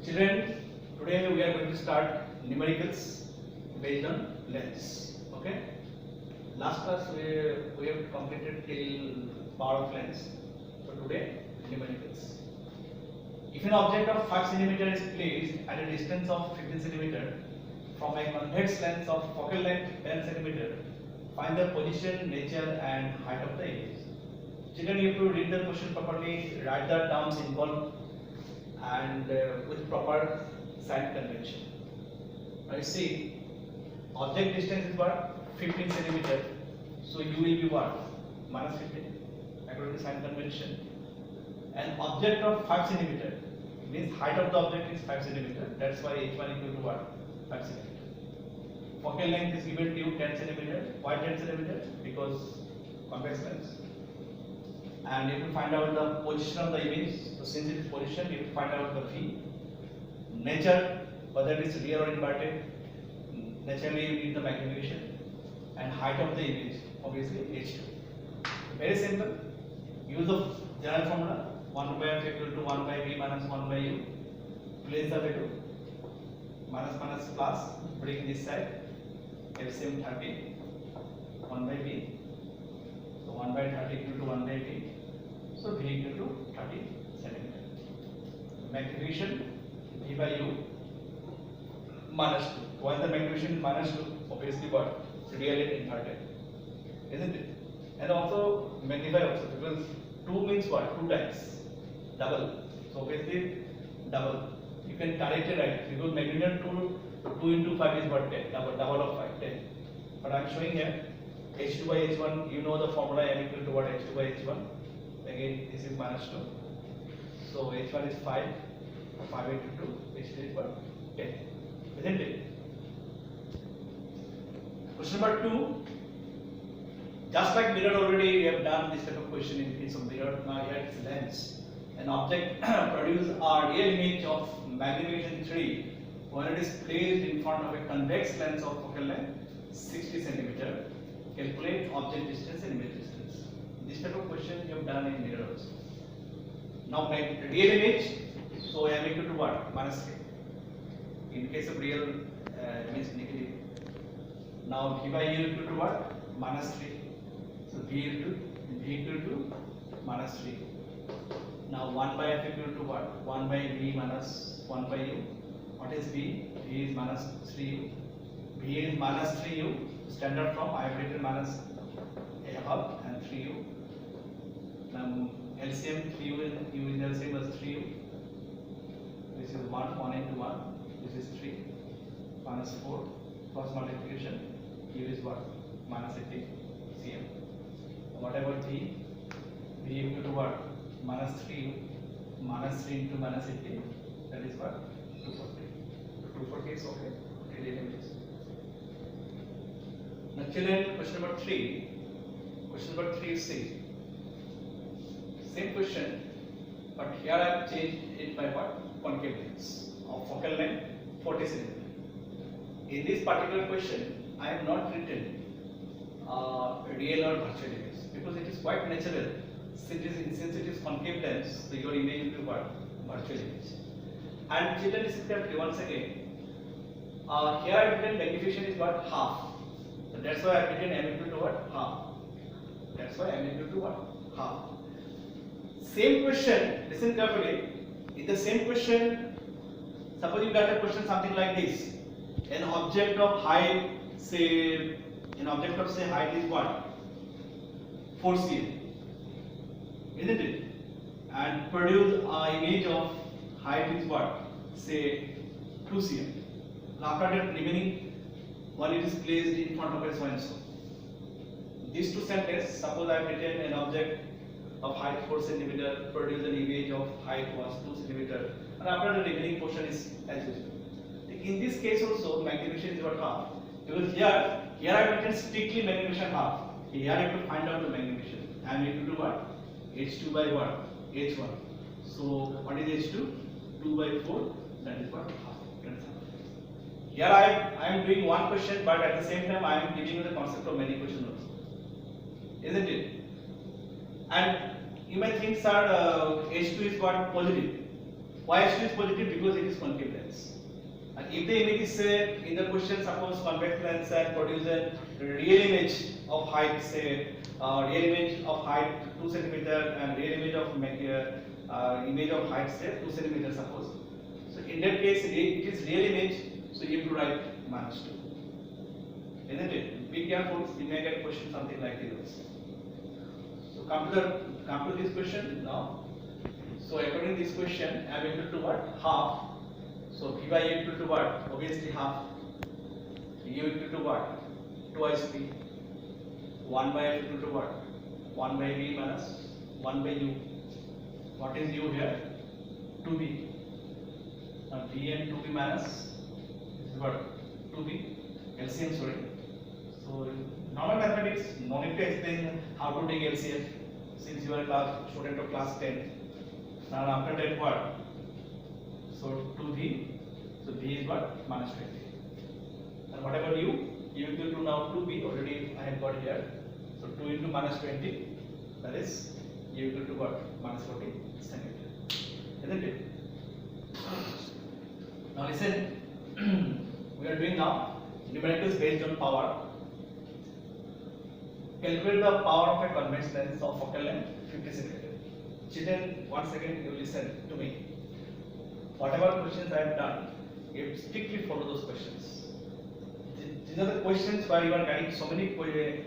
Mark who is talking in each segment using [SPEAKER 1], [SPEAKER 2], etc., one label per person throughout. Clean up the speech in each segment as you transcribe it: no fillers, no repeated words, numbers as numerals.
[SPEAKER 1] Children, today we are going to start numericals based on lengths. Okay. Last class we have completed till power of lengths. So today numericals. If an object of 5 cm is placed at a distance of 15 cm from a convex length of focal length 10 cm, find the position, nature and height of the image. Children, you have to read the question properly, write the terms involved and with proper sign convention. Now you see, object distance is what? 15 cm. So you will be what? Minus 15 according to sign convention. An object of 5 cm means height of the object is 5 cm. That's why h1 equal to what? 5 cm. Focal length is given to you 10 cm. Why 10 cm? Because convex lens. And you have to find out the position of the image. So since it is position, you have to find out the V. Nature, whether it is real or inverted. Naturally you need the magnification. And height of the image, obviously h2. Very simple. Use the general formula. 1 by f equal to 1 by v minus 1 by u. Place the value. Minus minus plus. Bring this side. LCM 30. 1 by v. So 1 by 30 equal to 1 by v. So v equal to 30 cm. Magnification v by u minus 2. Why the magnification is minus 2? Obviously what? Real and inverted. Isn't it? And also magnify also because 2 means what? 2 times. Double. So obviously double. You can directly write because magnitude 2 into 5 is what? 10. Double of 5, 10. But I am showing here h2 by h1, you know the formula m equal to what? h2 by h1. Again, this is minus 2. So h1 is 5, 5 into 2, h2 is what? 10. Isn't it? Question number 2. Just like mirror already, we have done this type of question in case of mirror. Now here it's lens. An object produces a real image of magnification 3 when it is placed in front of a convex lens of focal length 60 cm. Calculate object distance and image distance. This type of question you have done in mirrors. Now make real image. So m equal to what? Minus 3. In case of real means negative. Now v by u equal to what? Minus 3. So v equal to minus 3. Now 1 by f equal to what? 1 by v minus 1 by u. What is v? V is minus 3u. V is minus 3u. Standard form I have written minus a half and 3u. Now LCM 3u and u is LCM as 3u. This is 1 into 1. This is 3 minus 4 cross multiplication. U is what? Minus 80 cm. What about v? V equal to what? Minus 3u. Minus 3 into minus 80. That is what? 240. 240 is okay. Real images. Now children, question number 3. Question number 3 is C. Same question, but here I have changed it by what? Concave lens of focal length 40 cm. In this particular question, I have not written real or virtual image because it is quite natural. Since it is concave lens, so your image will be what? Virtual image. And children, listen carefully once again. Here I have written magnification is what? Half. So that's why I have written m equal to what? Half. That's why m equal to what? Half. Same question, listen carefully. In the same question, suppose you got a question something like this. An object of height, say height is what? 4 cm. Isn't it? And produce an image of height is what? Say 2 cm. After that remaining one it is placed in front of a so and so. These two sentences, suppose I have written an object of height 4 cm, produce an image of height was 2 cm, and after the remaining portion is as usual. In this case also magnification is what? Half. Because here I have written strictly magnification half. Here I have to find out the magnification. And equal to what? h2 by what? h1. So what is h2? 2 by 4. That is what? Half. Here I am doing one question, but at the same time I am giving you the concept of many questions also. Isn't it? And you may think, sir, h2 is what? Positive. Why H2 is positive? Because it is concave lens. And if the image is in the question, suppose convex lens and produce a real image of height, say real image of height 2 centimeter and real image of image of height say 2 centimeter suppose. So in that case it is real image, so you have to write -2. Isn't it? Be careful, you may get question something like this. So come to this question now. So according to this question, M equal to what? Half. So P by A equal to what? Obviously half. U equal to what? Twice P. 1 by F equal to what? 1 by B minus 1 by U. What is U here? 2B. Now B and 2B minus is what? 2B. LCM, sorry. So normal mathematics, no need to explain how to take LCM since you are a student of class 10. Now after that what? So 2B, so B is what? -20. And what about U? U equal to now 2B, already I have got here. So 2 into -20, that is U equal to what? -40 centimeter. Isn't it? Now listen, we are doing now numericals based on power. Calculate the power of a convex lens of focal length 50 cm. Children, once again you listen to me. Whatever questions I have done, you strictly follow those questions. These are the questions where you are getting so many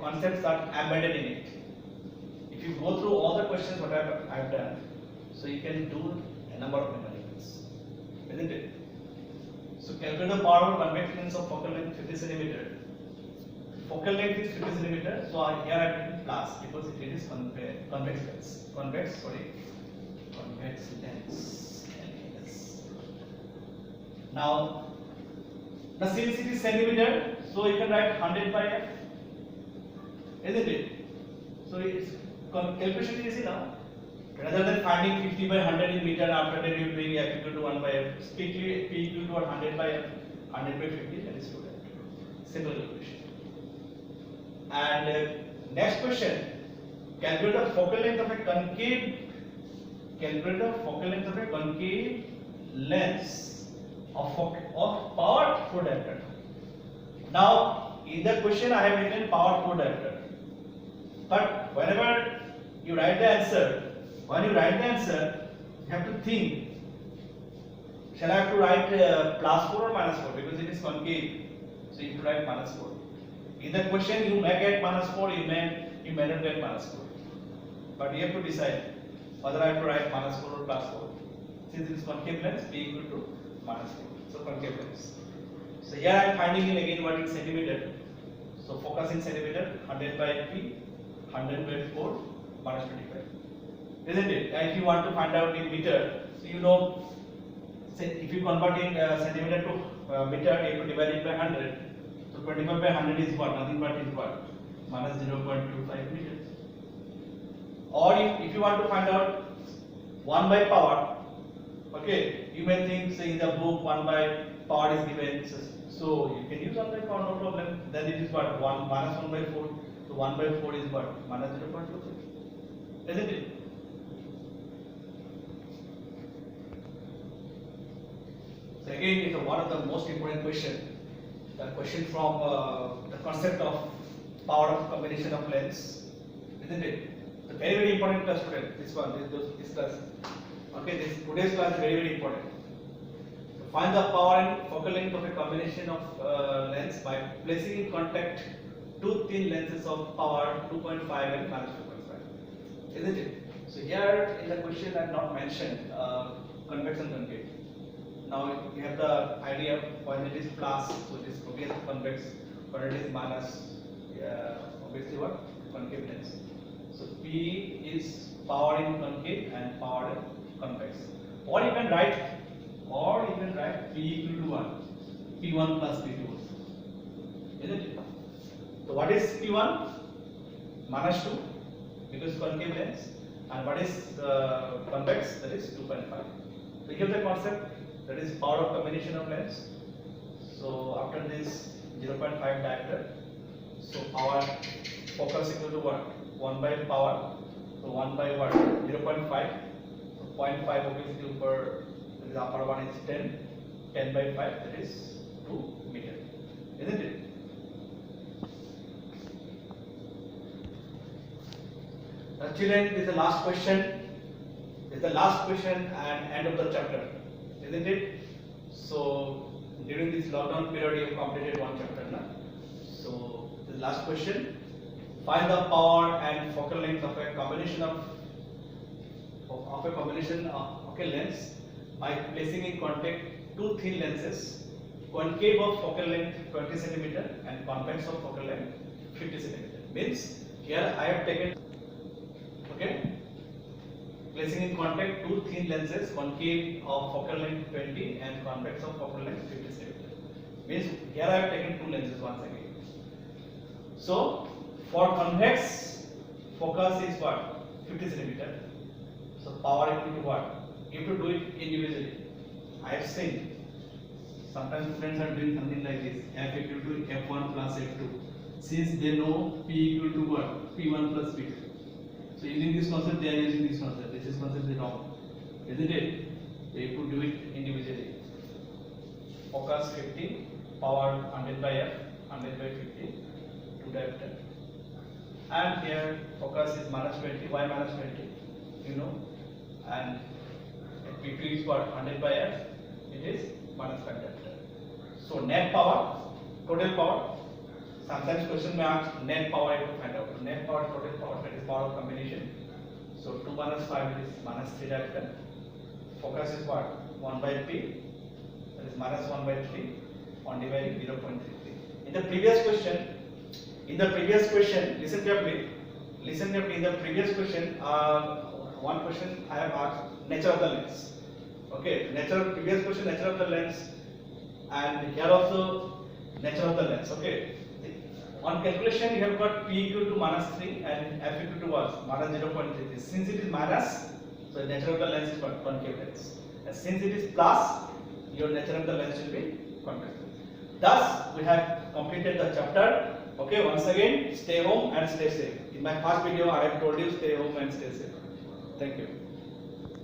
[SPEAKER 1] concepts that are embedded in it. If you go through all the questions what I have done, so you can do a number of numericals, isn't it? So calculate the power of convex lens of focal length 50 cm. Focal length is 50 cm, so here I have written plus because it is convex lens. Convex lens. Now, since it is centimeter, so you can write 100 by f, isn't it? So its calculation is easy now. Rather than finding 50 by 100 in meter, after that you are doing f equal to 1 by f. Strictly p equal to 100 by f, 100 by 50, that is student. Simple calculation. And next question, calculate the focal length of a concave. Calculate the focal length of a concave lens of power 4 diopter. Now, in the question I have written power 4 diopter. But whenever you write the answer, you have to think. Shall I have to write +4 or -4 because it is concave? So you have to write -4. In the question you may get -4, you may not get -4. But you have to decide whether I have to write -4 or +4. Since it is concave lens, P equal to -4. So concave lens. So here I am finding in again what is centimeter. So focus in centimeter, 100 by P, 100 by 4, -25. Isn't it? And if you want to find out in meter, so you know, say if you convert in centimeter to meter, you have to divide it by 100. So 25 by 100 is what? Nothing but is what? -0.25 meters. Or if you want to find out 1 by power, okay, you may think, say in the book 1 by power is given, so you can use 1 by power, no problem. Then it is what? -1 by 4. So 1 by 4 is what? -0.25. Isn't it? So again, it's one of the most important question. The question from the concept of power of combination of lens, isn't it? It's a very important class, student. This class. Okay, today's class is very important. So find the power and focal length of a combination of lens by placing in contact two thin lenses of power 2.5 and -2.5. Isn't it? So here in the question I have not mentioned convex and concave. Now you have the idea when it is plus, so it is obviously convex, when it is minus, obviously what? Concave lens. So P is power in concave and power in convex. Or you can write P equal to 1, P1 plus P2. Isn't it? So what is P1? -2 because concave lens, and what is convex? That is 2.5. So you have the concept. That is power of combination of lens. So after this 0.5 diopter, so power focus equal to what? 1 by power. So 1 by what? 0.5. So 0.5 obviously over The upper one is 10, 10 by 5, that is 2 meter, isn't it? Children, this is the last question. This is the last question and end of the chapter, isn't it? So during this lockdown period, you have completed one chapter, na? So the last question: find the power and focal length of a combination of okay lens by placing in contact two thin lenses, concave of focal length 20 cm and convex of focal length 50 cm. Means here I have taken, okay, placing in contact two thin lenses, concave of focal length 20 and convex of focal length 50 cm. Means here I have taken two lenses once again. So for convex focus is what? 50 cm. So power equal to what? You have to do it individually. I have seen sometimes students are doing something like this: F equal to F1 plus F2. Since they know P equal to what? P1 plus P2. So using this concept, they are using this concept. This is concept is wrong, isn't it? They have to do it individually. Focus 50, power 100 by F, 100 by 50, 2 diopter. And here focus is minus 20. Why minus 20? You know. And P2 is what? 100 by F. It is minus 5 diopter. So net power, total power. Sometimes question may ask net power I have to find out. Net power, total power, that is power of combination. So 2 minus 5 is minus 3 diopter. Focus is what? 1 by P, that is minus 1 by 3 on dividing 0.33. In the previous question, listen carefully. In the previous question, one question I have asked nature of the lens. Okay, previous question nature of the lens, and here also nature of the lens. Okay. On calculation, you have got P equal to minus 3 and F equal to what? Minus 0.33. Since it is minus, so the nature of the lens is concave lens. And since it is plus, your nature of the lens will be convex. Thus, we have completed the chapter. Okay, once again, stay home and stay safe. In my first video, I have told you stay home and stay safe. Thank you.